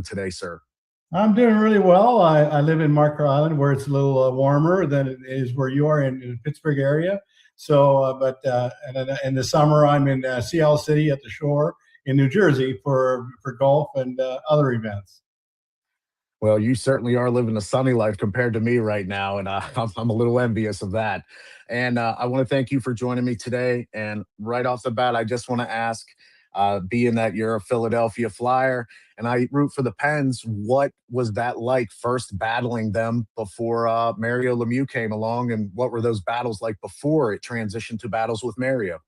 today, sir? I'm doing really well. I live in Marker Island, where it's a little warmer than it is where you are in the Pittsburgh area. So, and then in the summer, I'm in Sea City at the shore in New Jersey for golf and other events. Well, you certainly are living a sunny life compared to me right now, and I'm a little envious of that. And I want to thank you for joining me today. And right off the bat, I just want to ask, being that you're a Philadelphia Flyer and I root for the Pens, what was that like first battling them before Mario Lemieux came along, and what were those battles like before it transitioned to battles with Mario?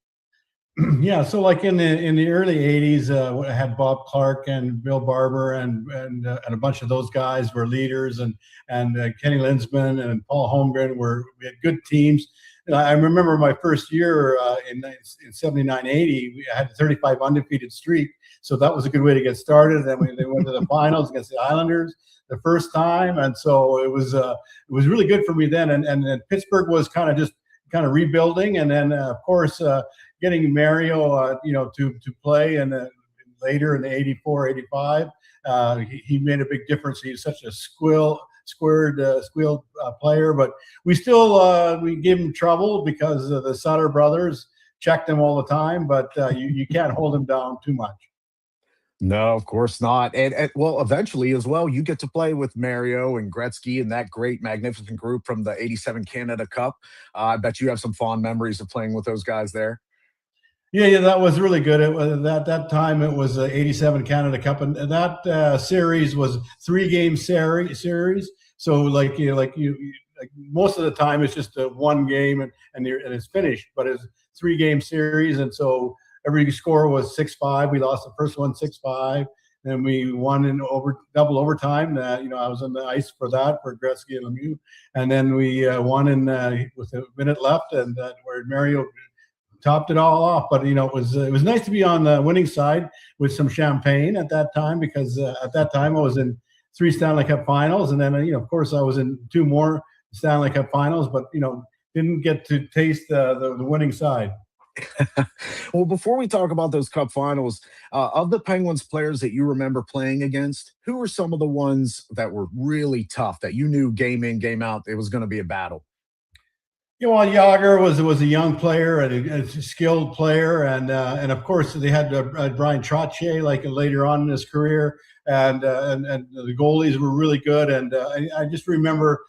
Yeah, so like in the early '80s, I had Bob Clark and Bill Barber and a bunch of those guys were leaders, and Kenny Linsman and Paul Holmgren we had good teams. And I remember my first year in '79, '80, we had a 35 undefeated streak, so that was a good way to get started. Then they went to the finals against the Islanders the first time, and so it was really good for me then. And then Pittsburgh was kind of rebuilding, and then of course getting Mario, to play, and later in the '84, '85, he made a big difference. He's such a squealed player, but we gave him trouble because the Sutter brothers checked him all the time. But you can't hold him down too much. No, of course not. And well, eventually as well, you get to play with Mario and Gretzky and that great, magnificent group from the '87 Canada Cup. I bet you have some fond memories of playing with those guys there. Yeah, that was really good. It was that time. It was '87 Canada Cup, and that series was 3 game series. So like most of the time, it's just a 1 game and it's finished. But it's 3 game series, and so every score was 6-5. We lost the first one 6-5. And we won in double overtime. I was on the ice for that for Gretzky and Lemieux, and then we won with a minute left, and where Mario topped it all off. But it was nice to be on the winning side with some champagne at that time, because at that time I was in 3 Stanley Cup Finals, and then of course I was in 2 more Stanley Cup Finals, but didn't get to taste the winning side. Well, before we talk about those Cup Finals, of the Penguins players that you remember playing against, who were some of the ones that were really tough that you knew game in, game out, it was going to be a battle? Yeah, well, Yager was a young player and a skilled player, and of course they had Brian Trottier like later on in his career, and the goalies were really good, and I just remember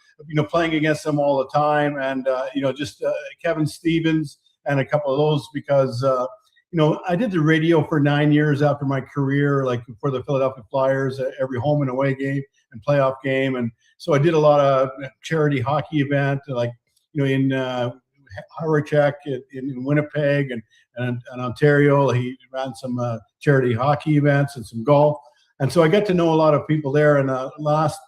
playing against them all the time, and just Kevin Stevens and a couple of those, because I did the radio for 9 years after my career, like for the Philadelphia Flyers, every home and away game and playoff game, and so I did a lot of charity hockey event, like in Hurrichek, in Winnipeg, and Ontario. He ran some charity hockey events and some golf, and so I got to know a lot of people there. And last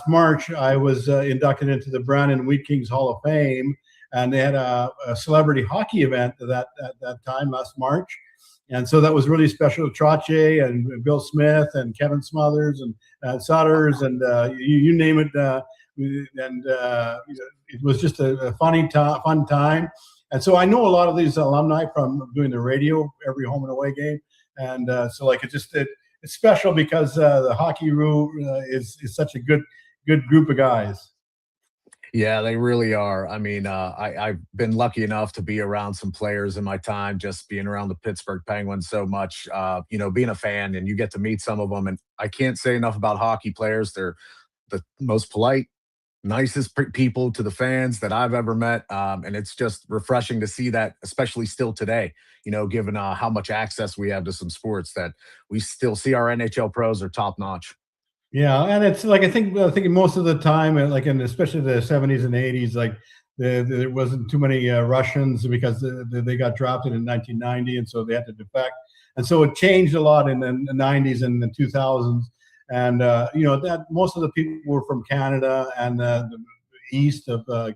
March, I was inducted into the Brandon Wheat Kings Hall of Fame, and they had a celebrity hockey event at that time last March. And so that was really special. Trottier and Bill Smith and Kevin Smothers and Sutters and you name it. And it was just a fun time. And so I know a lot of these alumni from doing the radio every home and away game. And so like it's special because the hockey room is such a good group of guys. Yeah, they really are. I mean, I've been lucky enough to be around some players in my time, just being around the Pittsburgh Penguins so much, being a fan, and you get to meet some of them. And I can't say enough about hockey players. They're the most polite, nicest people to the fans that I've ever met. And it's just refreshing to see that, especially still today, given how much access we have to some sports, that we still see our NHL pros are top notch. Yeah, and it's like I think most of the time, like especially the '70s and '80s, like there wasn't too many Russians because they got drafted in 1990, and so they had to defect, and so it changed a lot in the '90s and the 2000s, and that most of the people were from Canada and the east of the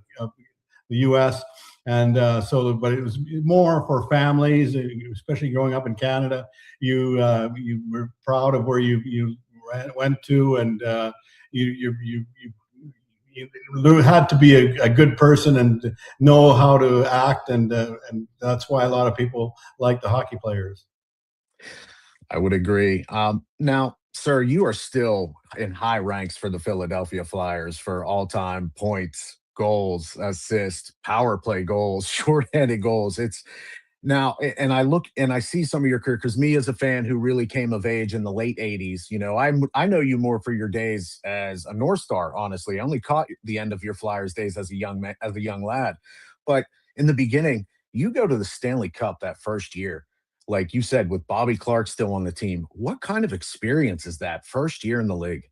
U.S. And but it was more for families, especially growing up in Canada. You were proud of where you went to, and you had to be a good person and know how to act, and that's why a lot of people like the hockey players. I would agree. Now, Sir, you are still in high ranks for the Philadelphia Flyers for all-time points, goals, assists, power play goals, shorthanded goals. It's now, and I look and I see some of your career because me as a fan who really came of age in the late '80s, I know you more for your days as a North Star. Honestly, I only caught the end of your Flyers days as a young man, as a young lad, but in the beginning, you go to the Stanley Cup that first year, like you said, with Bobby Clark still on the team. What kind of experience is that first year in the league?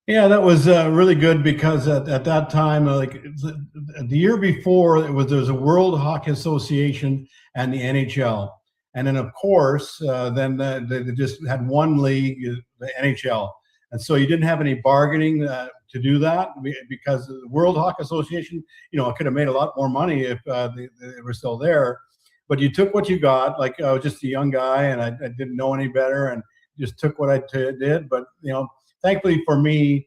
Yeah, that was really good because at that time, like the year before, there was a World Hockey Association and the NHL, and then of course, then they just had one league, the NHL, and so you didn't have any bargaining to do that because the World Hockey Association, could have made a lot more money if they were still there, but you took what you got. Like I was just a young guy and I didn't know any better, and just took what I did, but thankfully for me,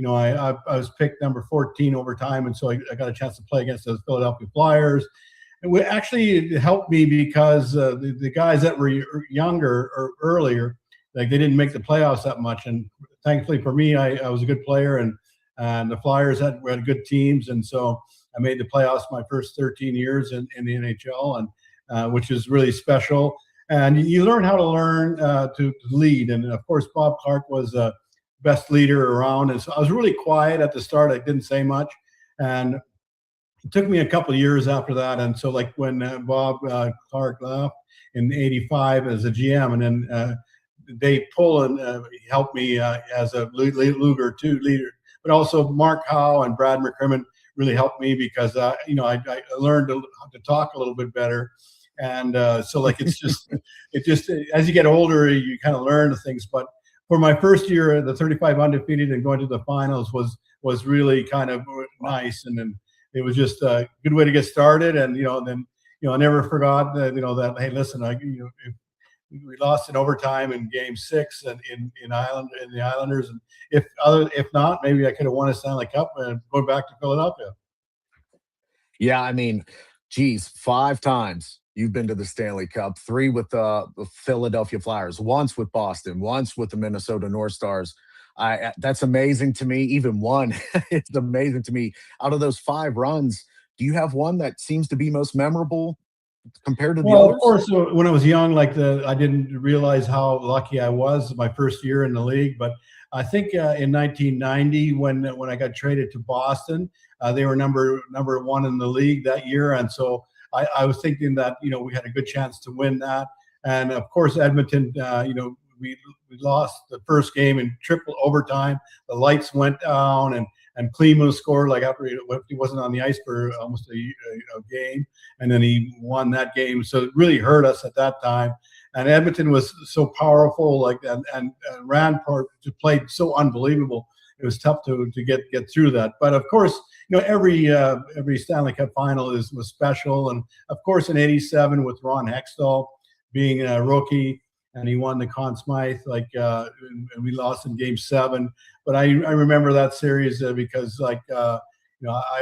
I was picked number 14 over time, and so I got a chance to play against those Philadelphia Flyers. And it actually helped me because the guys that were younger or earlier, like they didn't make the playoffs that much. And thankfully for me, I was a good player, and the Flyers had good teams, and so I made the playoffs my first 13 years in the NHL, and which is really special. And you learn how to learn to lead. And of course, Bob Clark was best leader around. And so I was really quiet at the start. I didn't say much. And it took me a couple of years after that. And so like when Bob Clark left in '85 as a GM, and then Dave Pullen helped me as a Luger 2 leader, but also Mark Howe and Brad McCrimmon really helped me because, I learned to talk a little bit better. And so like, it just, as you get older, you kind of learn the things. But for my first year, the 35 undefeated and going to the finals was really kind of nice. And then it was just a good way to get started. And, I never forgot that, that, hey, listen, if we lost in overtime in game 6 and in the Islanders. And if not, maybe I could have won a Stanley Cup and go back to Philadelphia. Yeah, I mean, geez, 5 times you've been to the Stanley Cup, three with the Philadelphia Flyers, once with Boston, once with the Minnesota North Stars. That's amazing to me. Even one, it's amazing to me. Out of those 5 runs, do you have one that seems to be most memorable compared to the Well, of others? course, when I was young, I didn't realize how lucky I was my first year in the league. But I think in 1990, when I got traded to Boston, they were number one in the league that year, and so I was thinking that we had a good chance to win that. And of course, Edmonton, we lost the first game in triple overtime. The lights went down, and Klima scored like after he wasn't on the ice for almost a game, and then he won that game. So it really hurt us at that time. And Edmonton was so powerful, and Ranport just played so unbelievable. It was tough to get through that. But of course, every Stanley Cup final was special. And of course, in '87 with Ron Hextall being a rookie, and he won the Conn Smythe, and we lost in Game 7. But I remember that series because, I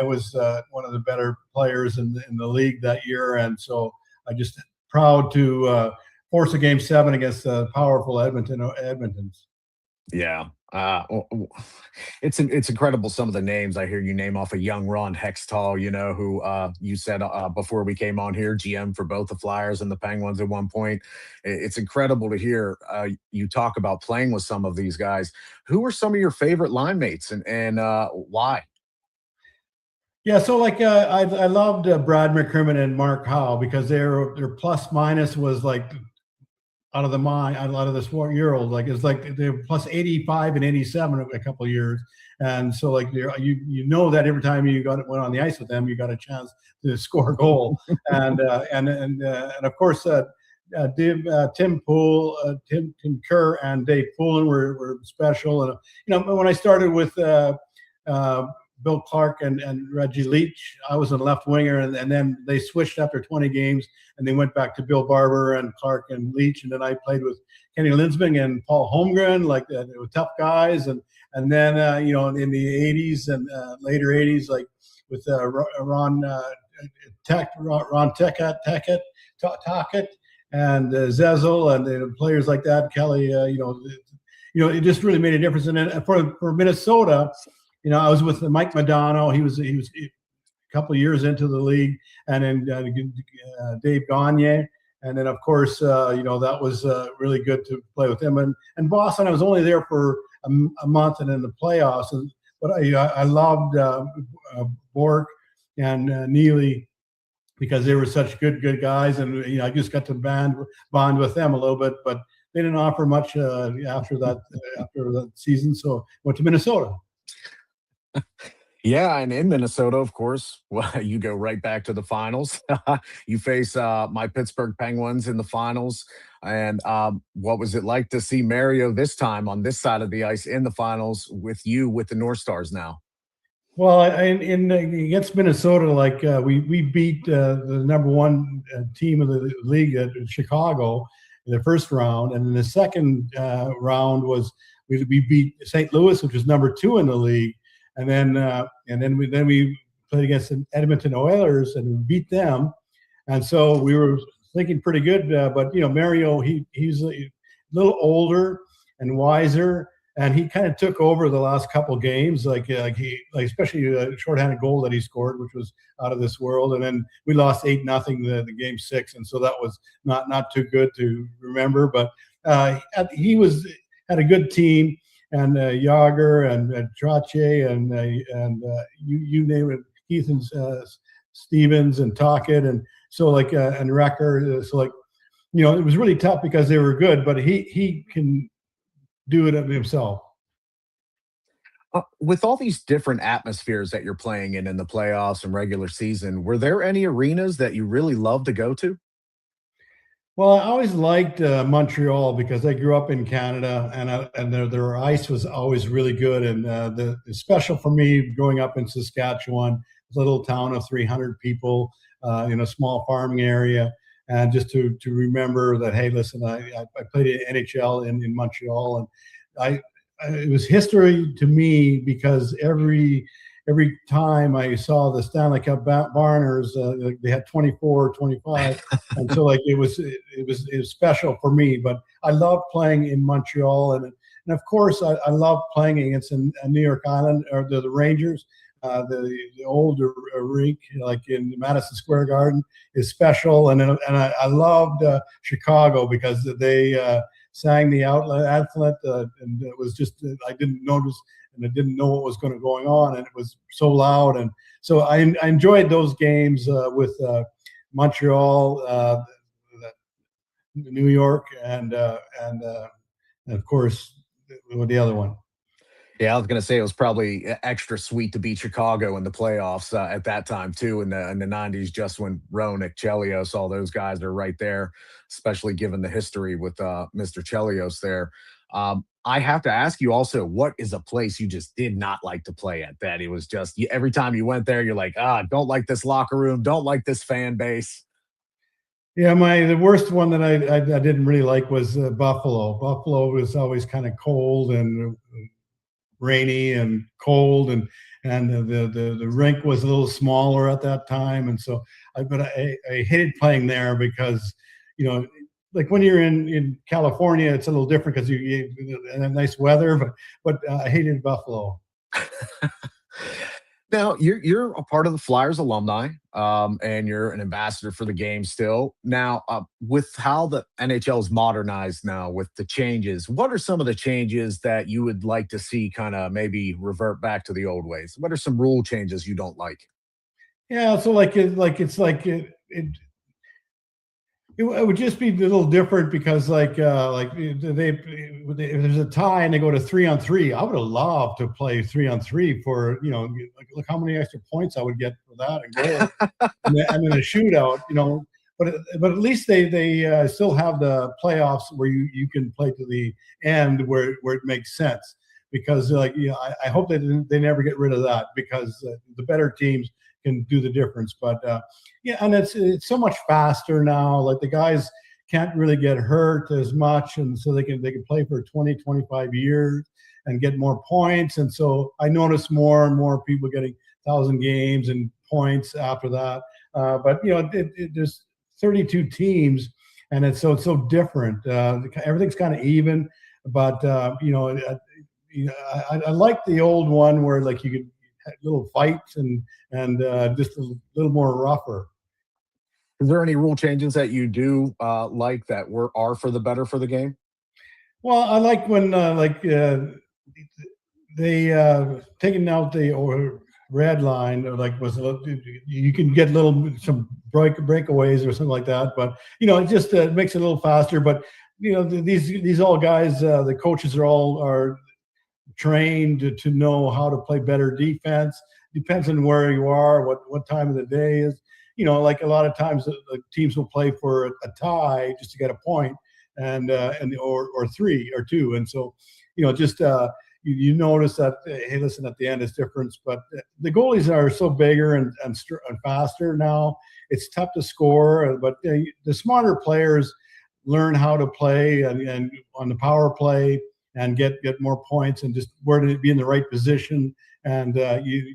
was one of the better players in the league that year, and so I just proud to force a Game 7 against powerful Edmontons. Yeah. It's incredible some of the names I hear you name off of young Ron Hextall, who you said before we came on here, GM for both the Flyers and the Penguins at one point. It's incredible to hear you talk about playing with some of these guys. Who are some of your favorite line mates and why? Yeah, so I loved Brad McCrimmon and Mark Howe because their plus minus was like out of the mind, out of this 4-year-old. Like it's like they were plus 85 and 87 a couple of years, and so that every time you went on the ice with them, you got a chance to score a goal, and of course. Tim Kerr and Dave Poulin were special, and when I started with Bill Clark and Reggie Leach, I was a left winger, and then they switched after 20 games, and they went back to Bill Barber and Clark and Leach, and then I played with Kenny Linsman and Paul Holmgren, they were tough guys, and then in the '80s and later '80s, like with Ron Tackett and Zezel and players like that, Kelly, it just really made a difference. And then for Minnesota, I was with Mike Modano. He was a couple of years into the league, and then Dave Gagne. And then, of course, that was really good to play with him. And Boston, I was only there for a month and in the playoffs. But I loved Bork and Neely because they were such good guys. And, I just got to bond with them a little bit. But they didn't offer much after that season. So went to Minnesota. Yeah, and in Minnesota, of course, well, you go right back to the finals. You face my Pittsburgh Penguins in the finals. And what was it like to see Mario this time on this side of the ice in the finals with you with the North Stars now? Well, in against Minnesota, like we beat the number one team of the league, Chicago, in the first round, and in the second round was we beat St. Louis, which was number two in the league, and then we played against the Edmonton Oilers and we beat them, and so we were thinking pretty good. But Mario, he's a little older and wiser, and he kind of took over the last couple games, especially a shorthanded goal that he scored, which was out of this world. And then we lost 8-0 the game 6, and so that was not too good to remember. But he had a good team, and Yager and Trottier and you name it, Keith and Stevens and Tockett, and so and Recker. So it was really tough because they were good, but he can do it himself. With all these different atmospheres that you're playing in the playoffs and regular season, were there any arenas that you really love to go to? Well, I always liked Montreal because I grew up in Canada, and their ice was always really good. And the special for me growing up in Saskatchewan, a little town of 300 people in a small farming area, and just to remember that, hey, listen, I played NHL in Montreal, and it was history to me because every time I saw the Stanley Cup Barners, they had 24, 25, and so it was special for me. But I love playing in Montreal, and of course I love playing against New York Island or the Rangers. The old rink, like in Madison Square Garden, is special, and I loved Chicago because they sang the anthem, and it was just I didn't notice and I didn't know what was going on, and it was so loud, and so I enjoyed those games with Montreal, New York, and of course with the other one. Yeah, I was gonna say it was probably extra sweet to beat Chicago in the playoffs at that time too in the '90s, just when Roenick, Chelios, all those guys are right there, especially given the history with Mr. Chelios there. I have to ask you also, what is a place you just did not like to play at? That it was just every time you went there, you're like, don't like this locker room, don't like this fan base. Yeah, the worst one that I didn't really like was Buffalo. Buffalo was always kind of cold and rainy and cold, and the rink was a little smaller at that time, and so I hated playing there because like when you're in California, it's a little different because you have nice weather, but I hated Buffalo. Now you're a part of the Flyers alumni, and you're an ambassador for the game still. Now, with how the NHL is modernized now, with the changes, what are some of the changes that you would like to see kind of maybe revert back to the old ways? What are some rule changes you don't like? Yeah, so it would just be a little different because if there's a tie and they go to 3-on-3, I would have loved to play 3-on-3 for look how many extra points I would get for that and goal, and then a shootout, but at least they still have the playoffs where you can play to the end where it makes sense, because I hope they never get rid of that, because the better teams can do the difference. But yeah, and it's so much faster now. Like the guys can't really get hurt as much, and so they can play for 20, 25 years and get more points. And so I notice more and more people getting 1,000 games and points after that. But there's 32 teams, and it's so different. Everything's kind of even. but I like the old one where like you could have little fights and just a little more rougher. Is there any rule changes that you do like that were are for the better for the game? Well, I like when they taking out the or red line or like was you can get little some breakaways or something like that, but it just makes it a little faster. But these all guys, the coaches are trained to know how to play better defense. Depends on where you are, what time of the day is. Like a lot of times the teams will play for a tie just to get a point, and or three or two, and so just you notice that hey, listen, at the end it's different. But the goalies are so bigger and faster now. It's tough to score, but the smarter players learn how to play and on the power play and get more points and just where to be in the right position and you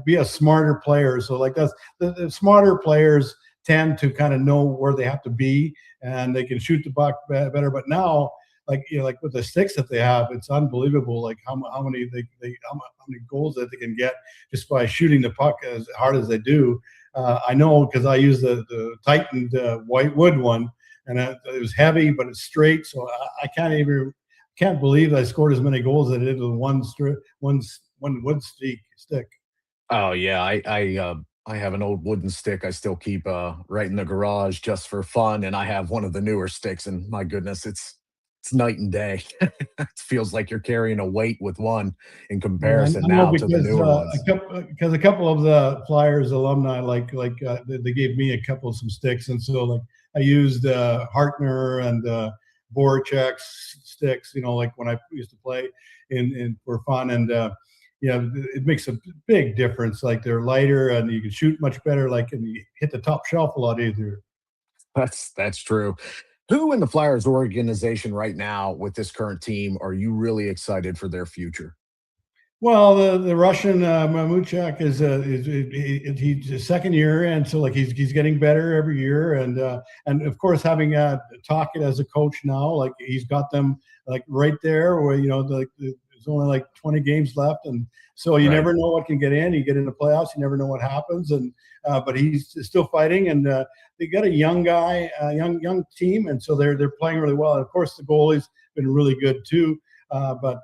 be a smarter player. So like the smarter players tend to kind of know where they have to be and they can shoot the puck better. But now, like like with the sticks that they have, it's unbelievable. Like how many how many goals that they can get just by shooting the puck as hard as they do. I know because I use the Titan white wood one, and it was heavy, but it's straight. So I can't believe I scored as many goals as I did with one wood stick. Oh yeah, I have an old wooden stick I still keep right in the garage just for fun, and I have one of the newer sticks, and my goodness, it's night and day. It feels like you're carrying a weight with one in Yeah, comparison I know now to the because newer ones. a couple of the Flyers alumni they gave me a couple of some sticks, and so like I used Hartner and Voracek's sticks, like when I used to play in for fun, and it makes a big difference. Like they're lighter and you can shoot much better, like and you hit the top shelf a lot easier. That's true. Who in the Flyers organization right now with this current team are you really excited for their future? Well, the Russian Mamuchak is he's his second year, and so like he's getting better every year, and of course having Tocchet as a coach now, like he's got them like right there where there's only like 20 games left, and so you Right. never know what can get in. You get in the playoffs, you never know what happens, and but he's still fighting, and they got a young guy, young team, and so they're playing really well. And of course the goalie's been really good too, but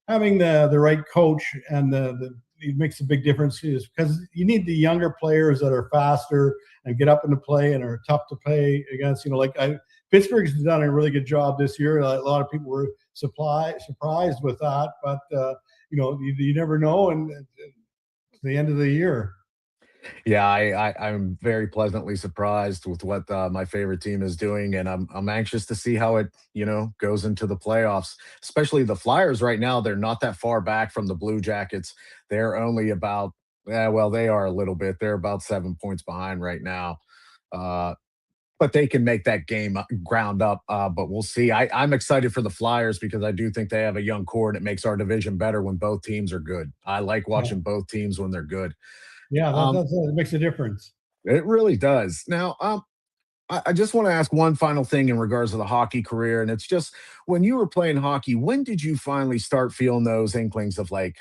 having the right coach and the it makes a big difference because you need the younger players that are faster and get up into play and are tough to play against. Pittsburgh's done a really good job this year. A lot of people were surprised with that, but you never know. And it's the end of the year. Yeah, I'm very pleasantly surprised with what my favorite team is doing, and I'm anxious to see how it goes into the playoffs. Especially the Flyers right now, they're not that far back from the Blue Jackets. They're only about yeah, well, they are a little bit. They're about 7 points behind right now. Uh, but they can make that game ground up. But we'll see. I'm excited for the Flyers because I do think they have a young core and it makes our division better when both teams are good. I like Yeah, watching both teams when they're good. yeah, Um, that's it. It makes a difference. it really does. Now, I just want to ask one final thing in regards to the hockey career, and it's just when you were playing hockey, when did you finally start feeling those inklings of like,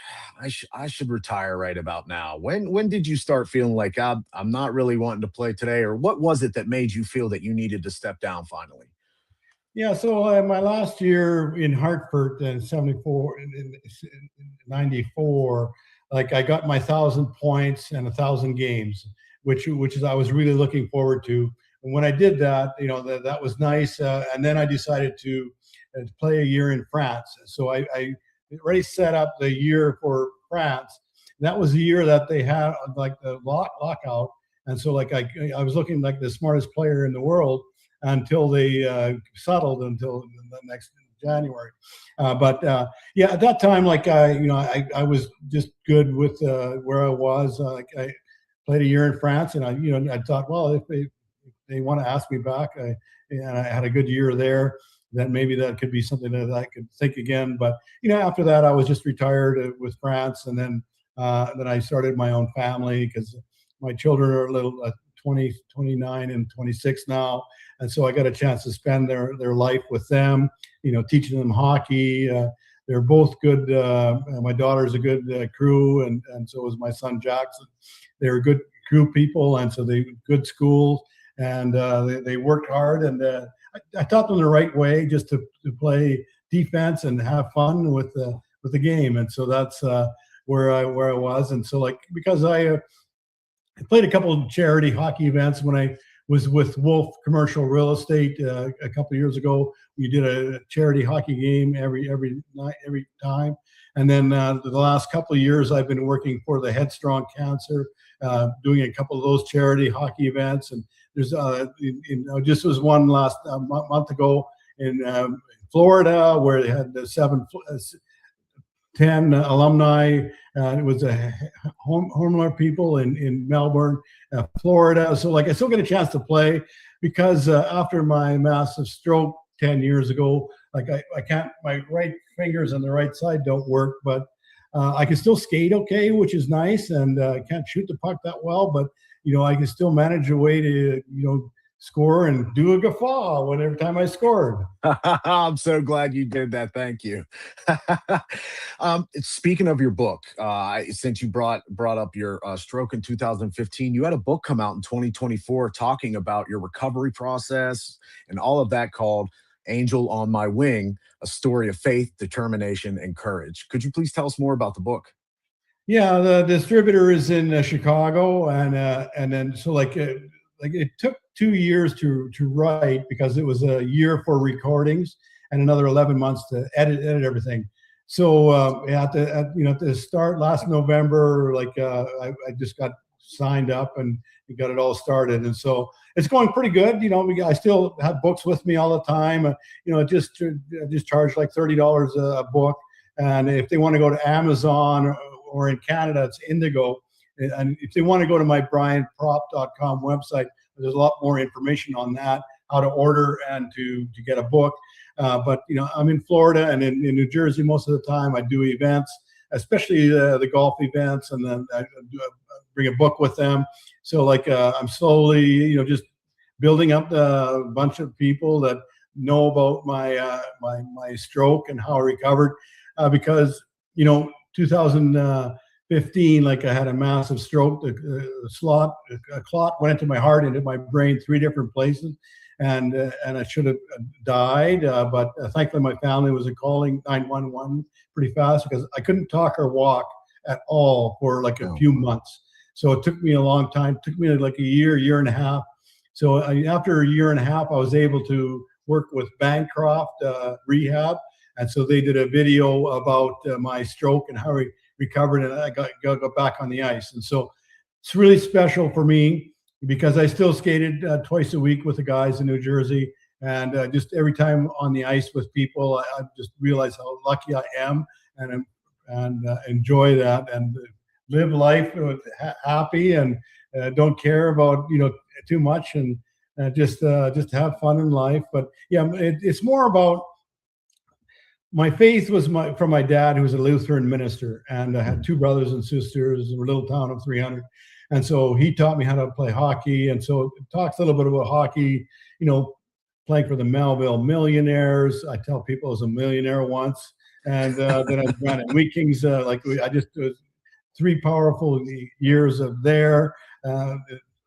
I should retire right about now? When did you start feeling like I'm not really wanting to play today, or what was it that made you feel that you needed to step down finally? Yeah, so my last year in Hartford in '74, in '94, like I got my 1,000 points and 1,000 games, which is I was really looking forward to. And when I did that, that was nice. And then I decided to play a year in France. So I already set up the year for France. That was the year that they had like the lockout, and so like I was looking like the smartest player in the world until they settled until the next January. But yeah, at that time, like I was just good with where I was. Like I played a year in France, and I thought, well, if they want to ask me back, and I had a good year there. Then maybe that could be something that I could think again. But after that, I was just retired with France, and then I started my own family because my children are little 20, 29, and 26 now. And so I got a chance to spend their life with them, teaching them hockey. They're both good. My daughter's a good crew, and so is my son Jackson. They're good crew people, and so they good schools, and they worked hard. And I taught them the right way, just to play defense and have fun with the game. And so that's where I was. And so like because I played a couple of charity hockey events when I was with Wolf Commercial Real Estate a couple of years ago. We did a charity hockey game every night, every time. And then the last couple of years, I've been working for the Headstrong Cancer, doing a couple of those charity hockey events. And there's just was one last month ago in Florida where they had 10 alumni. It was a homeowner people in Melbourne, Florida. So like I still get a chance to play because after my massive stroke 10 years ago, like I can't, my right fingers on the right side don't work, but I can still skate okay, which is nice. And I can't shoot the puck that well, but I can still manage a way to, score and do a guffaw whenever time I scored. I'm so glad you did that. Thank you. Speaking of your book, since you brought up your stroke in 2015, you had a book come out in 2024 talking about your recovery process and all of that called Angel on My Wing, a story of faith, determination, and courage. Could you please tell us more about the book? Yeah, the distributor is in Chicago, and then so like it took 2 years to write because it was a year for recordings and another 11 months to edit everything. So at the start last November, I just got signed up and we got it all started, and so it's going pretty good. I still have books with me all the time. I just charge like $30 a book, and if they want to go to Amazon or in Canada, it's Indigo. And if they want to go to my brianpropp.com website, there's a lot more information on that, how to order and to get a book. But I'm in Florida and in New Jersey most of the time. I do events, especially the golf events, and then I bring a book with them. So like I'm slowly, just building up a bunch of people that know about my stroke and how I recovered, because 2015, like I had a massive stroke. A clot went into my heart, into my brain, 3 different places, and I should have died. But thankfully, my family was calling 911 pretty fast because I couldn't talk or walk at all for like a few months. So it took me a long time. It took me like a year and a half. So after a year and a half, I was able to work with Bancroft Rehab, and so they did a video about my stroke and how I recovered, and I got back on the ice. And so it's really special for me because I still skated twice a week with the guys in New Jersey, and just every time on the ice with people, I just realize how lucky I am, and enjoy that and live life happy, and don't care about too much, and just have fun in life. But yeah, it's more about my faith was from my dad, who was a Lutheran minister, and I had 2 brothers and sisters in a little town of 300. And so he taught me how to play hockey. And so it talks a little bit about hockey, playing for the Melville Millionaires. I tell people I was a millionaire once. And then I ran at Wickets. I just 3 powerful years of there.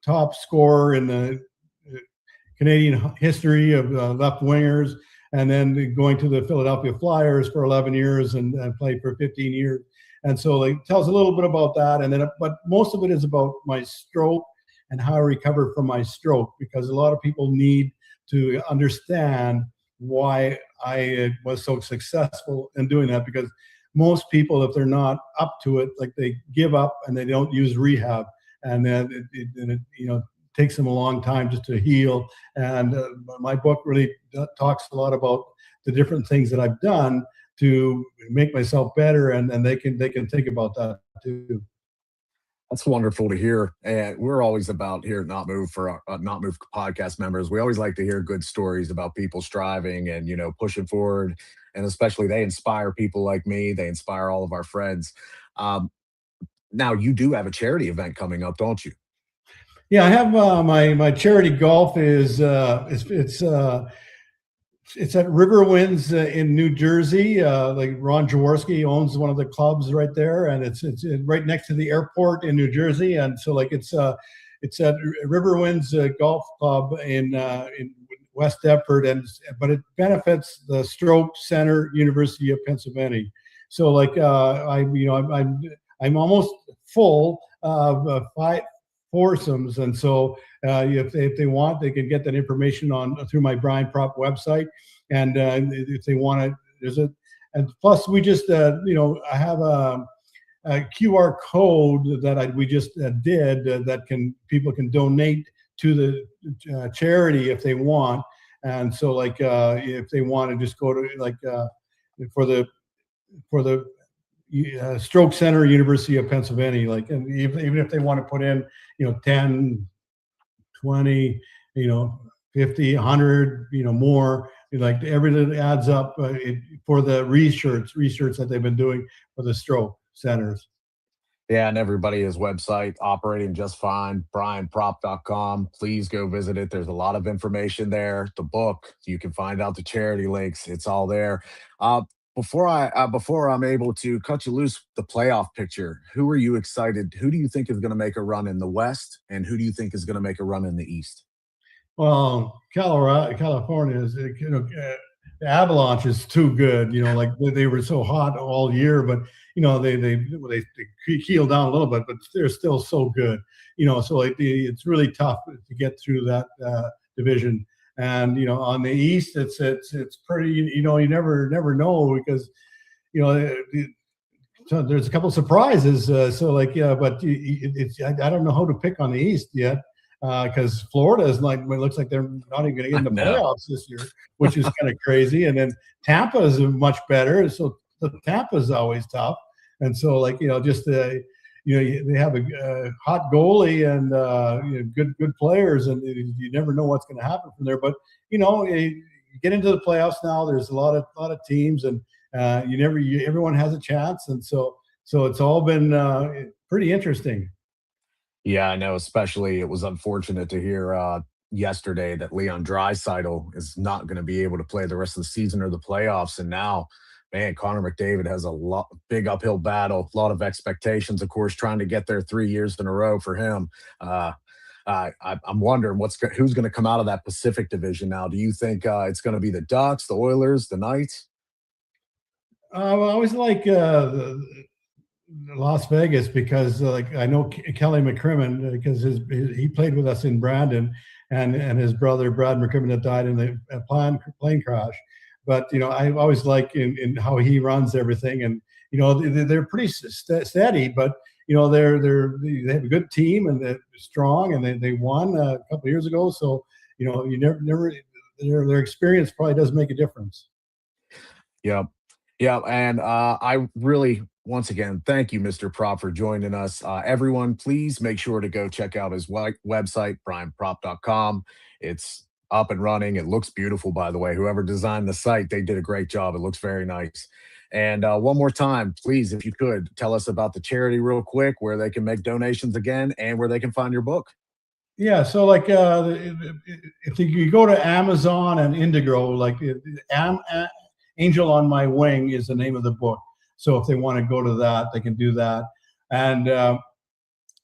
Top scorer in the Canadian history of left wingers, and then going to the Philadelphia Flyers for 11 years and played for 15 years. And so it tells a little bit about that. And then, but most of it is about my stroke and how I recovered from my stroke, because a lot of people need to understand why I was so successful in doing that. Because most people, if they're not up to it, like they give up and they don't use rehab. And then it takes them a long time just to heal. And my book really talks a lot about the different things that I've done to make myself better, and they can think about that too. That's wonderful to hear. And we're always about here at Not Move for our Not Move podcast members. We always like to hear good stories about people striving and, pushing forward. And especially they inspire people like me. They inspire all of our friends. Um, Now, you do have a charity event coming up, don't you? Yeah, I have my charity golf is it's at Riverwinds in New Jersey. Like Ron Jaworski owns one of the clubs right there, and it's right next to the airport in New Jersey. And so like it's at Riverwinds Golf Club in West Deptford, and but it benefits the Stroke Center, University of Pennsylvania. So like I'm almost full of five foursomes, and so if they want, they can get that information on through my Brian Propp website, and if they want to, there's a, and plus we just I have a QR code that we just did that can people can donate to the charity if they want, and so like if they want to just go to like for the for the Stroke Center, University of Pennsylvania, like, and even if they want to put in 10, 20, 50, 100, more, like everything adds up for the research that they've been doing for the stroke centers. Yeah, and everybody, his website operating just fine, brianprop.com. Please go visit it. There's a lot of information there. The book, you can find out the charity links. It's all there. Uh, before I'm able to cut you loose, the playoff picture. Who are you excited? Who do you think is going to make a run in the West, and who do you think is going to make a run in the East? Well, Colorado, California is, the Avalanche is too good. Like they were so hot all year, but they keeled down a little bit, but they're still so good. So like it's really tough to get through that division. And on the East, it's pretty. You never know because so there's a couple of surprises. So like yeah, but I don't know how to pick on the East yet because Florida is like, it looks like they're not even going to get in the No. playoffs this year, which is kind of crazy. And then Tampa is much better, so the Tampa is always tough. And so like just they have a hot goalie and good players, and you never know what's going to happen from there. But you get into the playoffs now. There's a lot of teams, and everyone has a chance, and so it's all been pretty interesting. Yeah, I know. Especially, it was unfortunate to hear yesterday that Leon Draisaitl is not going to be able to play the rest of the season or the playoffs. And now, man, Connor McDavid has a big uphill battle, a lot of expectations, of course, trying to get there 3 years in a row for him. Uh, I'm wondering who's going to come out of that Pacific Division now. Do you think it's going to be the Ducks, the Oilers, the Knights? I always like Las Vegas because like I know Kelly McCrimmon because he played with us in Brandon, and his brother Brad McCrimmon that died in the plane crash. But I always like in how he runs everything, and they're pretty steady, but they have a good team and they're strong, and they won a couple of years ago. So you never their experience probably does make a difference. Yep. Yeah, and I really, once again, thank you, Mr. Prop, for joining us. Everyone, please make sure to go check out his website, brianprop.com. It's up and running. It looks beautiful, by the way. Whoever designed the site, they did a great job. It looks very nice. And one more time, please, if you could, tell us about the charity real quick, where they can make donations again, and where they can find your book. Yeah, so like if you go to Amazon and Indigo, like Angel on My Wing is the name of the book. So if they want to go to that, they can do that. And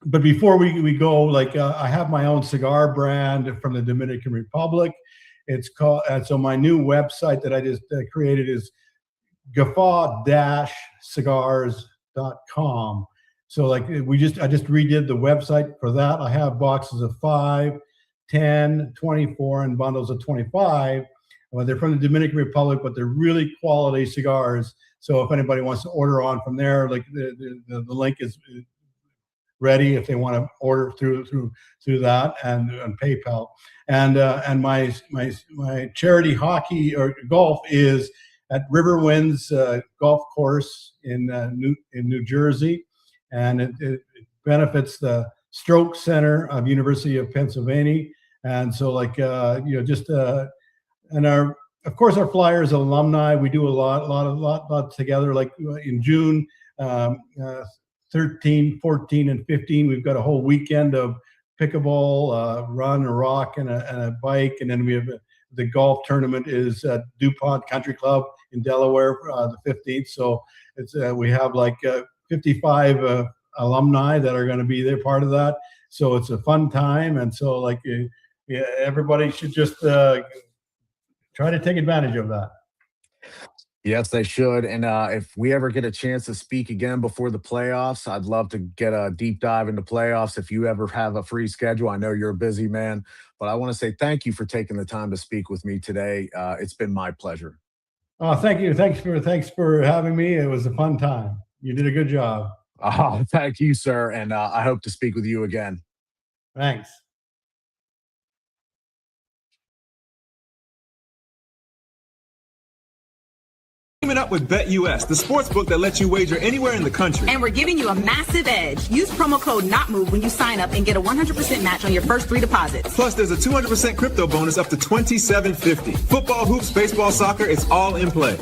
but before we go, like I have my own cigar brand from the Dominican Republic. It's called, and so my new website that I just created is guffaw-cigars.com. So like I just redid the website for that. I have boxes of 5, 10, 24, and bundles of 25. Well, they're from the Dominican Republic, but they're really quality cigars. So if anybody wants to order on from there, like the link is ready if they want to order through that and PayPal. And my charity hockey or golf is at Riverwinds Golf Course in New Jersey, and it benefits the Stroke Center of University of Pennsylvania. And so like just and of course our Flyers alumni, we do a lot together. Like in June 13, 14, and 15, we've got a whole weekend of pickleball, run, a rock, and a bike. And then we have the golf tournament is at DuPont Country Club in Delaware, the 15th. So it's we have like 55 alumni that are going to be there, part of that. So it's a fun time. And so like everybody should just try to take advantage of that. Yes, they should. And if we ever get a chance to speak again before the playoffs, I'd love to get a deep dive into playoffs. If you ever have a free schedule, I know you're a busy man, but I want to say thank you for taking the time to speak with me today. It's been my pleasure. Thank you. Thanks for having me. It was a fun time. You did a good job. Oh, thank you, sir. And I hope to speak with you again. Thanks. Teaming up with BetUS, the sports book that lets you wager anywhere in the country. And we're giving you a massive edge. Use promo code NOTMOVE when you sign up and get a 100% match on your first 3 deposits. Plus, there's a 200% crypto bonus up to $27.50. Football, hoops, baseball, soccer, it's all in play.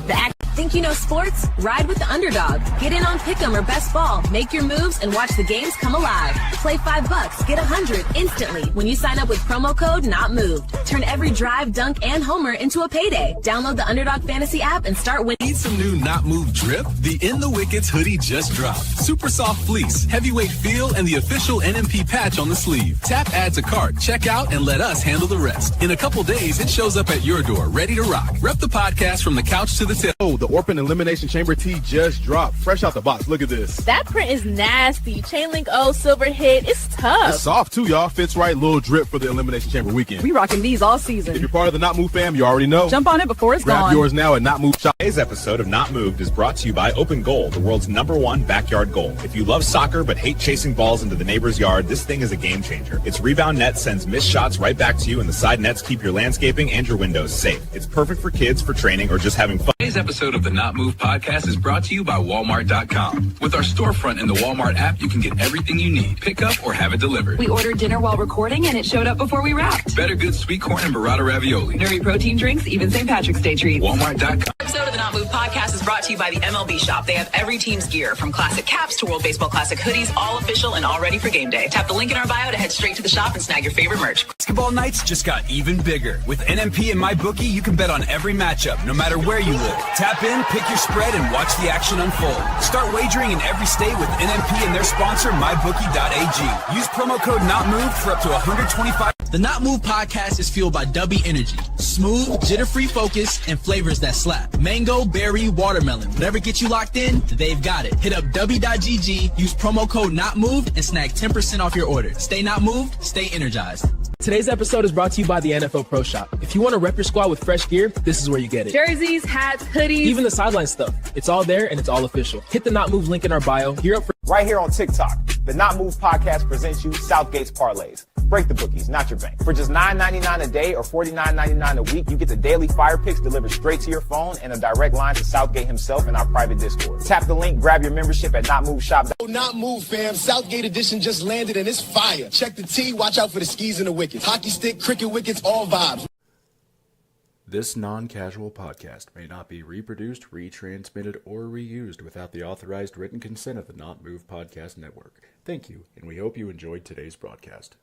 Think you know sports? Ride with the underdog. Get in on Pick'em or Best Ball. Make your moves and watch the games come alive. Play $5, get 100 instantly when you sign up with promo code NOTMOVED. Turn every drive, dunk, and homer into a payday. Download the Underdog Fantasy app and start winning. Need some new Not Move drip? The In the Wickets hoodie just dropped. Super soft fleece, heavyweight feel, and the official NMP patch on the sleeve. Tap add to cart, check out, and let us handle the rest. In a couple days, it shows up at your door, ready to rock. Rep the podcast from the couch to the tip. Oh, the Orphan Elimination Chamber tee just dropped. Fresh out the box. Look at this. That print is nasty. Chain link O, silver hit. It's tough. It's soft too, y'all. Fits right. Little drip for the Elimination Chamber weekend. We rocking these all season. If you're part of the Not Move fam, you already know. Jump on it before it's Grab gone. yours now at Not Move Shop. Today's episode of Not Moved is brought to you by Open Goal, the world's #1 backyard goal. If you love soccer but hate chasing balls into the neighbor's yard, this thing is a game changer. Its rebound net sends missed shots right back to you, and the side nets keep your landscaping and your windows safe. It's perfect for kids, for training, or just having fun. Today's episode of the Not Move podcast is brought to you by Walmart.com. With our storefront in the Walmart app, you can get everything you need, pick up or have it delivered. We ordered dinner while recording and it showed up before we wrapped. Better Good sweet corn and burrata ravioli. Nuri protein drinks, even St. Patrick's Day treats. Walmart.com. Episode of the Not Move podcast is brought to you by the MLB Shop. They have every team's gear, from classic caps to World Baseball Classic hoodies, all official and all ready for game day. Tap the link in our bio to head straight to the shop and snag your favorite merch. Basketball nights just got even bigger. With NMP and MyBookie, you can bet on every matchup, no matter where you live. Tap in, pick your spread, and watch the action unfold. Start wagering in every state with NMP and their sponsor, MyBookie.ag. Use promo code NOTMOVED for up to $125. The Not Move podcast is fueled by Dubby Energy. Smooth, jitter-free focus, and flavors that slap. Mango, berry, watermelon. Whatever gets you locked in, they've got it. Hit up Dubby.gg, use promo code NOTMOVED, and snag 10% off your order. Stay not moved, stay energized. Today's episode is brought to you by the NFL Pro Shop. If you want to rep your squad with fresh gear, this is where you get it. Jerseys, hats, hoodies. Even the sideline stuff. It's all there and it's all official. Hit the Not Move link in our bio. Gear up for right here on TikTok. The Not Move podcast presents you Southgate's Parlays. Break the bookies, not your bank. For just $9.99 a day or $49.99 a week, you get the daily fire picks delivered straight to your phone and a direct line to Southgate himself in our private Discord. Tap the link, grab your membership at NotMoveShop. Not Move, fam. Southgate edition just landed and it's fire. Check the tee, watch out for the skis and the wickets. Hockey stick, cricket wickets, all vibes. This non-casual podcast may not be reproduced, retransmitted, or reused without the authorized written consent of the Not Move Podcast Network. Thank you, and we hope you enjoyed today's broadcast.